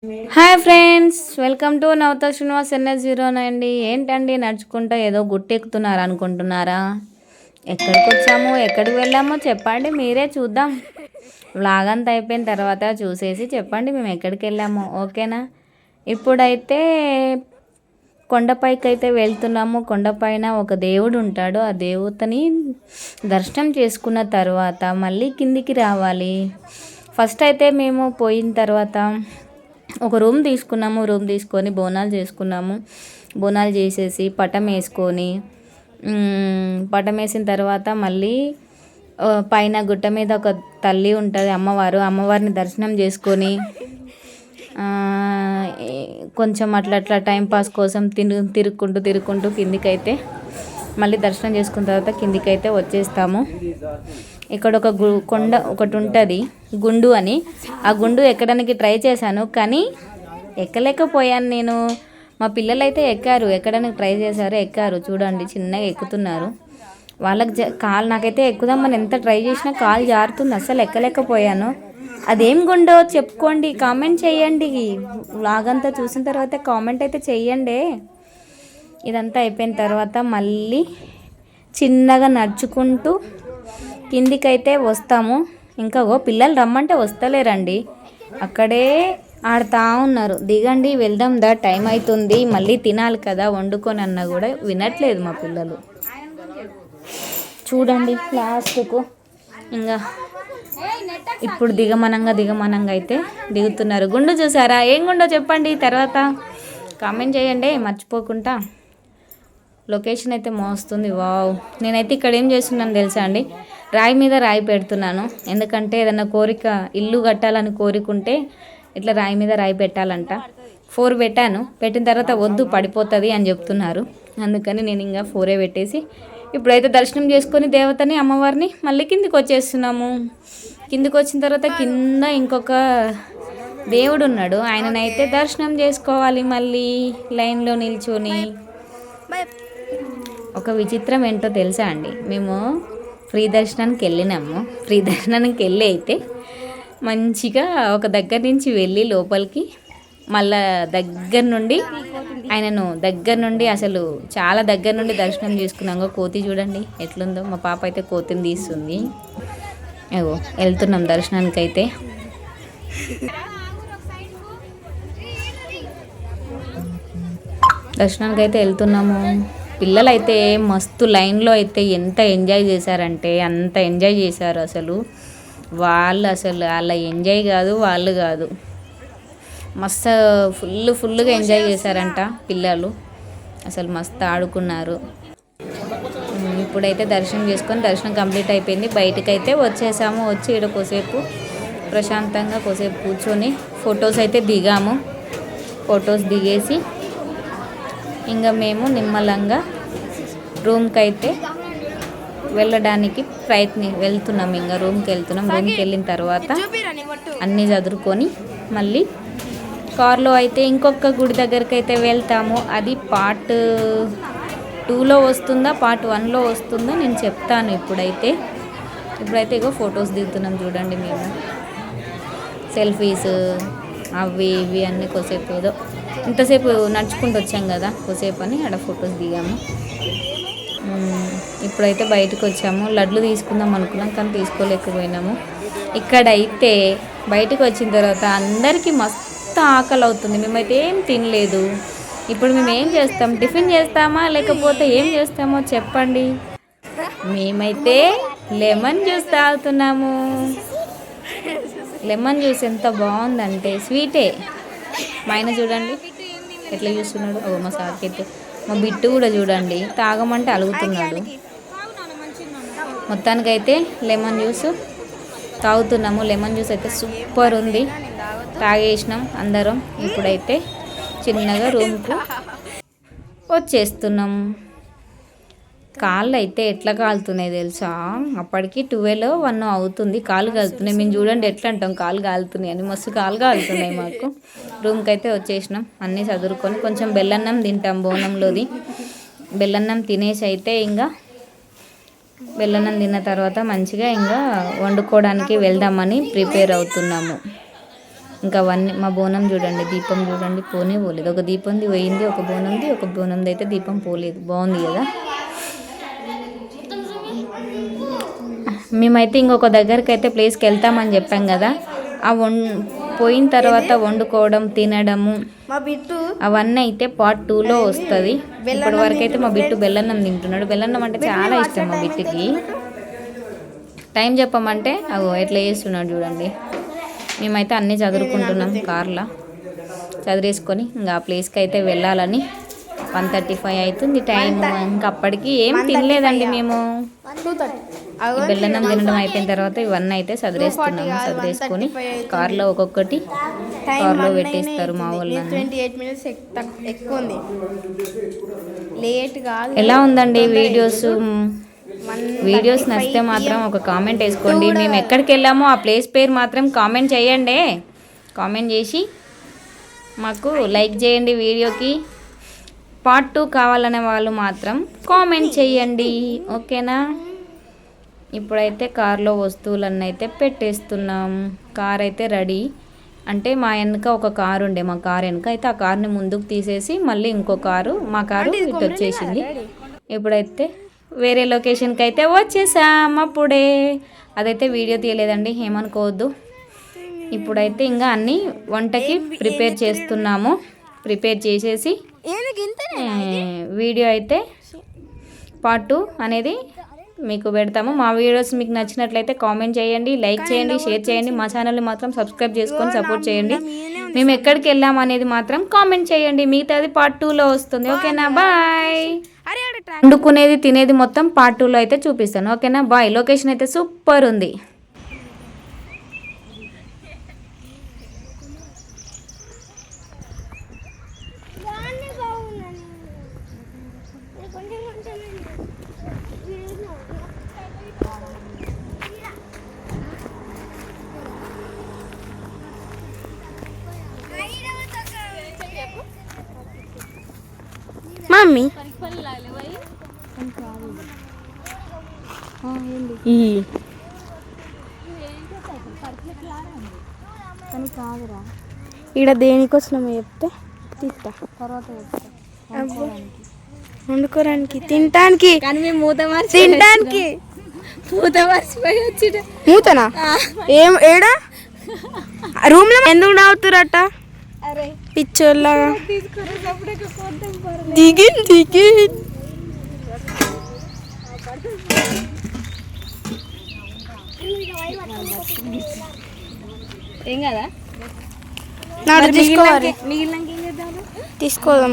Hi friends, welcome to Navata Srinivas NS09 అండి. ఏంటండి నడుచుకుంటా ఏదో గుట్టెక్కుతున్నారు అనుకుంటున్నారా? ఎక్కడికి వచ్చాము, ఎక్కడికి వెళ్ళామో చెప్పండి, మీరే చూద్దాం. వ్లాగ్ అంతా అయిపోయిన తర్వాత చూసేసి చెప్పండి మేము ఎక్కడికి వెళ్ళామో, ఓకేనా? ఇప్పుడైతే కొండపైకి అయితే వెళ్తున్నాము. కొండపైన ఒక దేవుడు ఉంటాడు. ఆ దేవతని దర్శనం చేసుకున్న తర్వాత మళ్ళీ కిందికి రావాలి. ఫస్ట్ అయితే మేము పోయిన తర్వాత ఒక రూమ్ తీసుకున్నాము. రూమ్ తీసుకొని బోనాలు చేసుకున్నాము. బోనాలు చేసేసి పటం వేసుకొని పటం వేసిన తర్వాత మళ్ళీ పైన గుట్ట మీద ఒక తల్లి ఉంటుంది, అమ్మవారిని దర్శనం చేసుకొని కొంచెం అట్లా టైంపాస్ కోసం తిరుక్కుంటూ కిందికైతే మళ్ళీ దర్శనం చేసుకున్న తర్వాత కిందికైతే వచ్చేస్తాము. ఇక్కడ ఒక కొండ ఒకటి ఉంటుంది, గుండు అని. ఆ గుండు ఎక్కడానికి ట్రై చేశాను, కానీ ఎక్కలేకపోయాను నేను. మా పిల్లలు అయితే ఎక్కడానికి ట్రై చేశారు, ఎక్కారు. చూడండి, చిన్నగా ఎక్కుతున్నారు. వాళ్ళకి నాకైతే ఎక్కుదామని ఎంత ట్రై చేసినా కాలు జారుతుంది, అస్సలు ఎక్కలేకపోయాను. అదేం గుండో చెప్పుకోండి, కామెంట్ చేయండి. లాగంతా చూసిన తర్వాత కామెంట్ అయితే చెయ్యండి. ఇదంతా అయిపోయిన తర్వాత మళ్ళీ చిన్నగా నడుచుకుంటూ కిందికైతే వస్తాము. ఇంకా పిల్లలు రమ్మంటే వస్తలేరండి, అక్కడే ఆడుతూ ఉన్నారు. దిగండి, వెళ్దాం దా, టైం అవుతుంది, మళ్ళీ తినాలి కదా వండుకొని అన్నా కూడా వినట్లేదు మా పిల్లలు. చూడండి లాస్ట్కు ఇంకా ఇప్పుడు దిగమనంగా అయితే దిగుతున్నారు. గుండు చూసారా? ఏం గుండో చెప్పండి, తర్వాత కామెంట్ చేయండి మర్చిపోకుండా. లొకేషన్ అయితే మోస్తుంది. వావ్! నేనైతే ఇక్కడ ఏం చేస్తున్నాను తెలుసా అండి, రాయి మీద రాయి పెడుతున్నాను. ఎందుకంటే ఏదన్నా కోరిక, ఇల్లు కట్టాలని కోరికుంటే ఇట్లా రాయి మీద రాయి పెట్టాలంట. 4 పెట్టాను. పెట్టిన తర్వాత వద్దు పడిపోతుంది అని చెప్తున్నారు. అందుకని నేను ఇంకా 4 పెట్టేసి ఇప్పుడైతే దర్శనం చేసుకొని దేవతని, అమ్మవారిని మళ్ళీ కిందికి వచ్చేస్తున్నాము. కిందికి వచ్చిన తర్వాత కింద ఇంకొక దేవుడు ఉన్నాడు, ఆయననైతే దర్శనం చేసుకోవాలి మళ్ళీ లైన్లో నిల్చొని. ఒక విచిత్రం ఏంటో తెలుసా అండి, మేము ఫ్రీ దర్శనానికి వెళ్ళినాము. ఫ్రీ దర్శనానికి వెళ్ళి అయితే మంచిగా ఒక దగ్గర నుంచి వెళ్ళి లోపలికి మళ్ళా దగ్గర నుండి అసలు చాలా దగ్గర నుండి దర్శనం చేసుకున్నాము. కోతి చూడండి ఎట్లుందో. మా పాప అయితే కోతిని తీస్తుంది. వెళ్తున్నాం దర్శనానికి అయితే. వెళ్తున్నాము. పిల్లలైతే మస్తు లైన్లో అయితే ఎంత ఎంజాయ్ చేశారంటే అంత ఎంజాయ్ చేశారు. అసలు వాళ్ళ ఎంజాయ్ కాదు, వాళ్ళు కాదు, మస్తు ఫుల్గా ఎంజాయ్ చేశారంట పిల్లలు. అసలు మస్తు ఆడుకున్నారు. ఇప్పుడైతే దర్శనం కంప్లీట్ అయిపోయింది. బయటకైతే వచ్చేసాము. వచ్చి ఇక్కడ కోసేపు ప్రశాంతంగా కోసేపు కూర్చొని ఫొటోస్ అయితే దిగాము. ఫొటోస్ దిగేసి ఇంకా మేము నిమ్మలంగా రూమ్కి అయితే వెళ్ళడానికి వెళ్తున్నాం. ఇంకా రూమ్కి వెళ్ళిన తర్వాత అన్నీ చదువుకొని మళ్ళీ కార్లో అయితే ఇంకొక గుడి దగ్గరికి అయితే వెళ్తాము. అది పార్ట్ 2లో వస్తుందా, పార్ట్ 1లో వస్తుందో నేను చెప్తాను. ఇప్పుడైతే ఇగో ఫొటోస్ దిగుతున్నాం చూడండి. మేము సెల్ఫీస్ అవి ఇవి అన్నీ కోసేపు ఏదో ఇంతసేపు నడుచుకుంటూ వచ్చాం కదా, కోసేపు అని ఆడ ఫొటోస్ దిగాము. ఇప్పుడైతే బయటకు వచ్చాము. లడ్లు తీసుకుందాం అనుకున్నాం, కానీ తీసుకోలేకపోయినాము. ఇక్కడైతే బయటకు వచ్చిన తర్వాత అందరికీ మస్తు ఆకలి అవుతుంది. మేమైతే ఏం తినలేదు. ఇప్పుడు మేము ఏం చేస్తాం, టిఫిన్ చేస్తామా లేకపోతే ఏం చేస్తామో చెప్పండి. మేమైతే లెమన్ జ్యూస్ తాగుతున్నాము. లెమన్ జ్యూస్ ఎంత బాగుందంటే స్వీటే. మా ఆయన చూడండి ఎట్లా చూస్తున్నాడు. మా సార్కి అయితే మా బిట్టు కూడా చూడండి తాగమంటే అలుగుతున్నాడు. మొత్తానికైతే లెమన్ జ్యూస్ తాగుతున్నాము. లెమన్ జ్యూస్ అయితే సూపర్ ఉంది. తాగేసినాం అందరం. ఇప్పుడైతే చిన్నగా రూమ్కు వచ్చేస్తున్నాం. కాళ్ళు అయితే ఎట్లా కాలుతున్నాయి తెలుసా, అప్పటికి 12-1 అవుతుంది. కాళ్ళు కాలుతున్నాయి. మేము చూడండి ఎట్లా అంటాం కాళ్ళు కాలుతున్నాయి అని, మస్తు కాళ్ళు కాలుతున్నాయి మాకు. రూమ్కి అయితే వచ్చేసినాం. అన్నీ చదువుకొని కొంచెం బెల్లన్నం తింటాం, బోనంలోది బెల్లన్నం తినేసి అయితే ఇంకా బెల్లన్నం తిన్న తర్వాత మంచిగా ఇంకా వండుకోవడానికి వెళ్దామని ప్రిపేర్ అవుతున్నాము. ఇంకా అవన్నీ మా బోనం చూడండి, దీపం చూడండి పోలేదు. ఒక దీపంది పోయింది, ఒక బోనంది అయితే దీపం పోలేదు. బాగుంది కదా. మేమైతే ఇంకొక దగ్గరికి అయితే ప్లేస్కి వెళ్తామని చెప్పాం కదా, ఆ పోయిన తర్వాత వండుకోవడం తినడము అవన్నీ అయితే పార్ట్ 2లో వస్తుంది. ఇప్పటి వరకు అయితే మా బిట్టు బెల్లన్నం తింటున్నాడు. బెల్లన్నం అంటే చాలా ఇష్టం మా బిట్టుకి. టైం చెప్పమంటే అగో ఎట్లా చేస్తున్నాడు చూడండి. మేమైతే అన్నీ చదువుకుంటున్నాం కార్లో, చదివేసుకొని ఇంకా ఆ ప్లేస్కి అయితే వెళ్ళాలని. 1:35 అవుతుంది టైం. ఇంకా అప్పటికి ఏం తినలేదండి మేము. బెల్లన్నం తినడం అయిపోయిన తర్వాత ఇవన్నీ అయితే చదివేస్తున్నాము. చదివేసుకొని కార్లో ఒక్కొక్కటి కార్లో పెట్టేస్తారు మా వాళ్ళని. ఎలా ఉందండి వీడియోస్ నచ్చితే మాత్రం ఒక కామెంట్ వేసుకోండి. మేము ఎక్కడికి వెళ్ళామో ఆ ప్లేస్ పేరు మాత్రం కామెంట్ చేయండి. కామెంట్ చేసి మాకు లైక్ చేయండి. వీడియోకి పార్ట్ 2 కావాలనే వాళ్ళు మాత్రం కామెంట్ చేయండి. ఓకేనా. ఇప్పుడైతే కార్లో వస్తువులన్నీ అయితే పెట్టేస్తున్నాం. కార్ అయితే రెడీ. అంటే మా వెనక ఒక కారు ఉండే, మా కారు వెనక అయితే ఆ కార్ని ముందుకు తీసేసి మళ్ళీ ఇంకో కారు, మా కారు ఇటు వచ్చేసింది. ఇప్పుడైతే వేరే లొకేషన్కి అయితే వచ్చేసాం. అప్పుడే అదైతే వీడియో తీయలేదండి, ఏమనుకోవద్దు. ఇప్పుడైతే ఇంకా అన్నీ వంటకి ప్రిపేర్ చేస్తున్నాము. ప్రిపేర్ చేసేసి వీడియో అయితే పార్ట్ 2 అనేది మీకు పెడతాము. మా వీడియోస్ మీకు నచ్చినట్లయితే కామెంట్ చేయండి, లైక్ చేయండి, షేర్ చేయండి. మా ఛానల్ని మాత్రం సబ్స్క్రైబ్ చేసుకొని సపోర్ట్ చేయండి. మేము ఎక్కడికి వెళ్ళాము అనేది మాత్రం కామెంట్ చేయండి. మిగతాది పార్ట్ 2లో వస్తుంది. ఓకేనా, బాయ్. వండుకునేది తినేది మొత్తం పార్ట్ 2లో అయితే చూపిస్తాను. ఓకేనా, బాయ్. లొకేషన్ అయితే సూపర్ ఉంది. మమ్మీ ఈడ దేనికోసమో చెప్తే తింటా, తర్వాత వండుకోవడానికి, తినటానికి. తినటానికి మూతనా? ఏం ఏడా రూమ్ లో ఎందుకు నవ్వుతురట పిచ్చోళ్ళగా? దిగి ఏం కదా తీసుకోదాం.